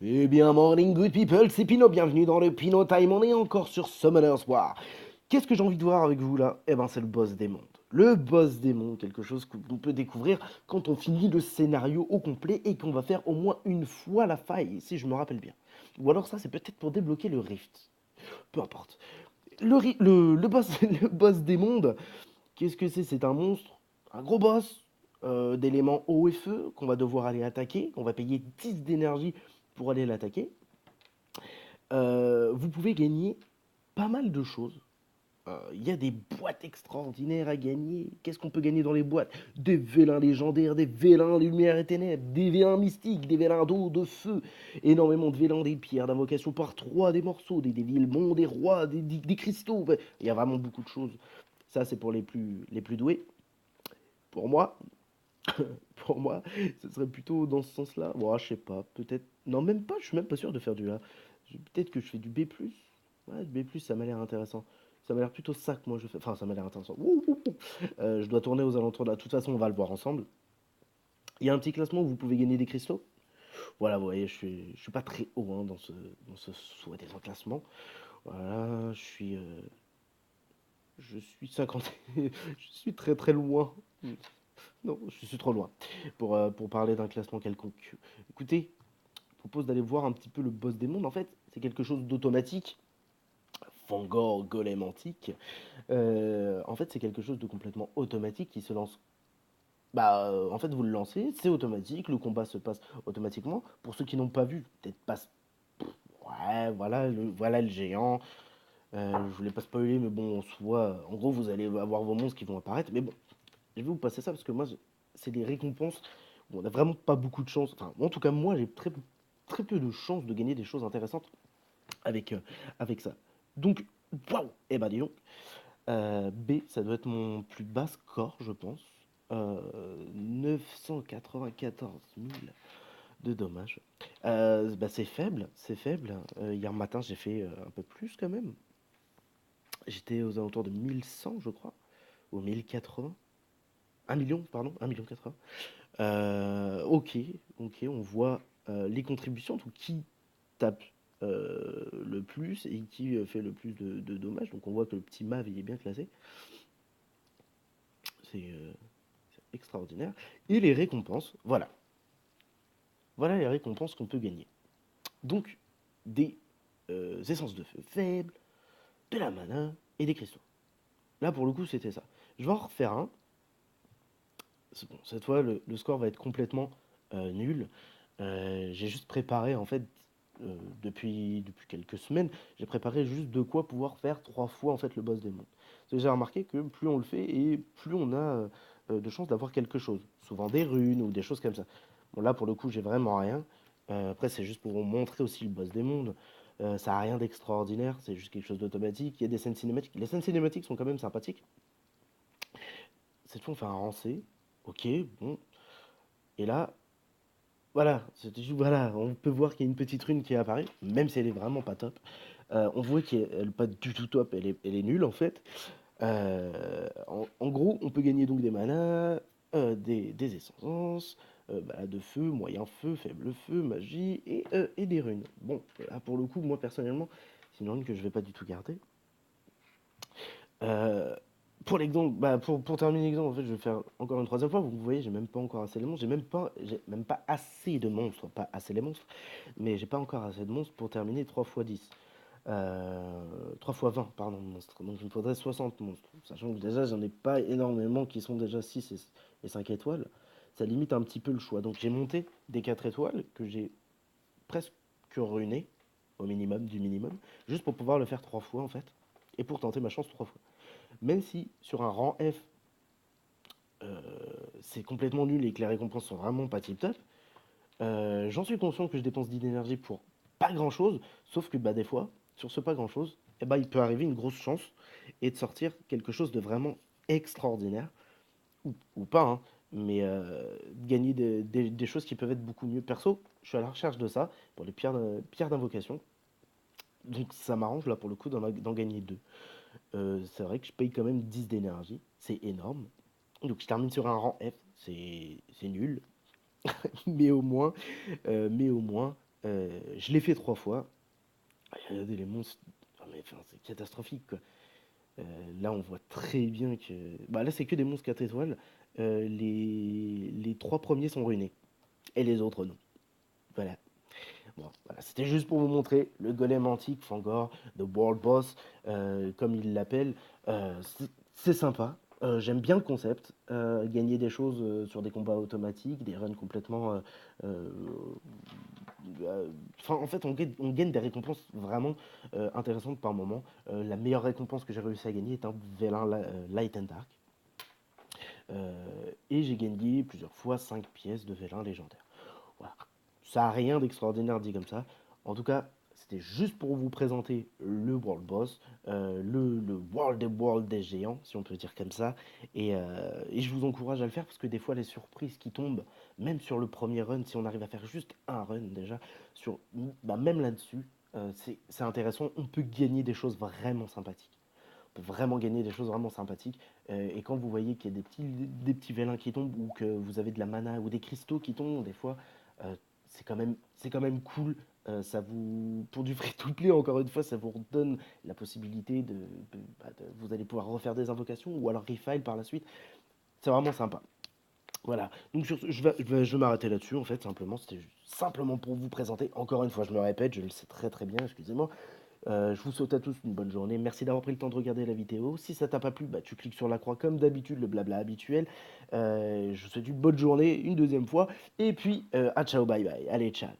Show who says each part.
Speaker 1: Eh bien, morning good people, c'est Pino, bienvenue dans le Pino Time, on est encore sur Summoner's War. Qu'est-ce que j'ai envie de voir avec vous là? Eh ben c'est le boss des mondes. Le boss des mondes, quelque chose qu'on peut découvrir quand on finit le scénario au complet et qu'on va faire au moins une fois la faille, si je me rappelle bien. Ou alors ça c'est peut-être pour débloquer le rift. Peu importe. Le boss, le boss des mondes, qu'est-ce que c'est? C'est un monstre, un gros boss d'éléments eau et feu qu'on va devoir aller attaquer, qu'on va payer 10 d'énergie pour aller l'attaquer. Vous pouvez gagner pas mal de choses. Il y a des boîtes extraordinaires à gagner. Qu'est-ce qu'on peut gagner dans les boîtes? Des vélins légendaires, des vélins lumière et ténèbres, des vélins mystiques, des vélins d'eau, de feu, énormément de vélins, des pierres d'invocation par trois, des morceaux, des dévilements, des rois, des cristaux. Il y a vraiment beaucoup de choses. Ça, c'est pour les plus doués. Pour moi, pour moi, ce serait plutôt dans ce sens-là. Bon, je sais pas, peut-être. Non, même pas, je suis même pas sûr de faire du A. Peut-être que je fais du B+. Ouais, du B+, ça m'a l'air intéressant. Ça m'a l'air plutôt ça que moi je fais. Enfin, ça m'a l'air intéressant. Ouh, ouh, ouh. Je dois tourner aux alentours de là. De toute façon, on va le voir ensemble. Il y a un petit classement où vous pouvez gagner des cristaux. Voilà, vous voyez, je suis pas très haut hein, dans ce soi-disant classement. Voilà, je suis 50. Je suis très très loin. Non, je suis trop loin pour parler d'un classement quelconque. Écoutez, je propose d'aller voir un petit peu le boss des mondes. En fait, c'est quelque chose d'automatique. Fangor, golem antique. En fait, c'est quelque chose de complètement automatique qui se lance. En fait, vous le lancez, c'est automatique, le combat se passe automatiquement. Pour ceux qui n'ont pas vu, peut-être pas. Ouais, voilà le géant. Je voulais pas spoiler, mais bon, en soi, en gros, vous allez avoir vos monstres qui vont apparaître. Mais bon, je vais vous passer ça parce que moi, c'est des récompenses où on n'a vraiment pas beaucoup de chance. Enfin, en tout cas, moi, j'ai très peu de chances de gagner des choses intéressantes avec, avec ça. Donc, waouh! Eh ben, dis donc. B, ça doit être mon plus bas score, je pense. 994 000 de dommages. C'est faible, c'est faible. Hier matin, j'ai fait un peu plus quand même. J'étais aux alentours de 1100, je crois, ou 1080. 1 million, pardon, 1 million 80. Ok, ok, on voit les contributions, donc qui tape le plus et qui fait le plus de dommages. Donc on voit que le petit Mav il est bien classé. C'est extraordinaire. Et les récompenses, voilà. Voilà les récompenses qu'on peut gagner. Donc des essences de feu faibles, de la mana et des cristaux. Là pour le coup c'était ça. Je vais en refaire un. Bon, cette fois le score va être complètement nul. J'ai juste préparé en fait depuis quelques semaines, j'ai préparé juste de quoi pouvoir faire 3 fois en fait le boss des mondes. J'ai remarqué que plus on le fait et plus on a de chances d'avoir quelque chose. Souvent des runes ou des choses comme ça. Bon là pour le coup j'ai vraiment rien. Après c'est juste pour vous montrer aussi le boss des mondes. Ça n'a rien d'extraordinaire, c'est juste quelque chose d'automatique. Il y a des scènes cinématiques. Les scènes cinématiques sont quand même sympathiques. Cette fois on fait un rancé. Ok, bon. Et là, voilà, on peut voir qu'il y a une petite rune qui apparaît, même si elle est vraiment pas top. On voit qu'elle est pas du tout top, elle est nulle en fait. En gros, on peut gagner donc des manas, des essences, de feu, moyen feu, faible feu, magie et des runes. Bon, là pour le coup, moi personnellement, c'est une rune que je vais pas du tout garder. Euh, pour l'exemple, pour terminer l'exemple, en fait, je vais faire encore une troisième fois. Vous voyez, j'ai même pas encore assez de monstres. J'ai même pas assez de monstres, pas assez les monstres, mais j'ai pas encore assez de monstres pour terminer 3 fois 10. 3 fois 20, pardon, de monstres. Donc il me faudrait 60 monstres. Sachant que déjà, j'en ai pas énormément qui sont déjà 6 et 5 étoiles. Ça limite un petit peu le choix. Donc j'ai monté des 4 étoiles que j'ai presque ruiné, au minimum du minimum, juste pour pouvoir le faire 3 fois en fait. Et pour tenter ma chance 3 fois. Même si sur un rang F, euh, c'est complètement nul et que les récompenses sont vraiment pas tip top, j'en suis conscient que je dépense d'énergie pour pas grand chose, sauf que des fois, sur ce pas grand chose, il peut arriver une grosse chance et de sortir quelque chose de vraiment extraordinaire, ou pas, hein, mais de gagner des choses qui peuvent être beaucoup mieux. Perso, je suis à la recherche de ça pour les pierres d'invocation, donc ça m'arrange là pour le coup d'en gagner deux. C'est vrai que je paye quand même 10 d'énergie, c'est énorme. Donc je termine sur un rang F, c'est nul, mais au moins, Je l'ai fait 3 fois. Regardez les monstres, ah mais enfin, c'est catastrophique, quoi. Là, on voit très bien que bah, là, c'est que des monstres 4 étoiles. Les 3 premiers sont ruinés et les autres non. Voilà. Bon, voilà, c'était juste pour vous montrer le golem antique Fangor, The World Boss, comme il l'appelle. C'est sympa. J'aime bien le concept. Gagner des choses sur des combats automatiques, des runs complètement. Euh, Enfin, en fait, on gagne des récompenses vraiment intéressantes par moment. La meilleure récompense que j'ai réussi à gagner est un Vélin Light and Dark. Et j'ai gagné plusieurs fois 5 pièces de Vélin légendaire. Voilà. Ça n'a rien d'extraordinaire dit comme ça. En tout cas, c'était juste pour vous présenter le World Boss, le World des Worlds des géants, si on peut dire comme ça. Et je vous encourage à le faire parce que des fois, les surprises qui tombent, même sur le premier run, si on arrive à faire juste un run déjà, sur, bah, même là-dessus, c'est intéressant. On peut gagner des choses vraiment sympathiques. On peut vraiment gagner des choses vraiment sympathiques. Et quand vous voyez qu'il y a des petits vélins qui tombent ou que vous avez de la mana ou des cristaux qui tombent, des fois, euh, c'est quand même cool. Ça vous, pour du free-to-play, encore une fois, ça vous donne la possibilité vous allez pouvoir refaire des invocations ou alors refile par la suite. C'est vraiment sympa. Voilà. Donc sur ce, je vais m'arrêter là-dessus en fait, simplement. C'était simplement pour vous présenter. Encore une fois, je me répète, je le sais très très bien, excusez-moi. Je vous souhaite à tous une bonne journée. Merci d'avoir pris le temps de regarder la vidéo. Si ça t'a pas plu, bah, tu cliques sur la croix comme d'habitude, le blabla habituel. Je vous souhaite une bonne journée une deuxième fois. Et puis, à ciao, bye bye. Allez, ciao.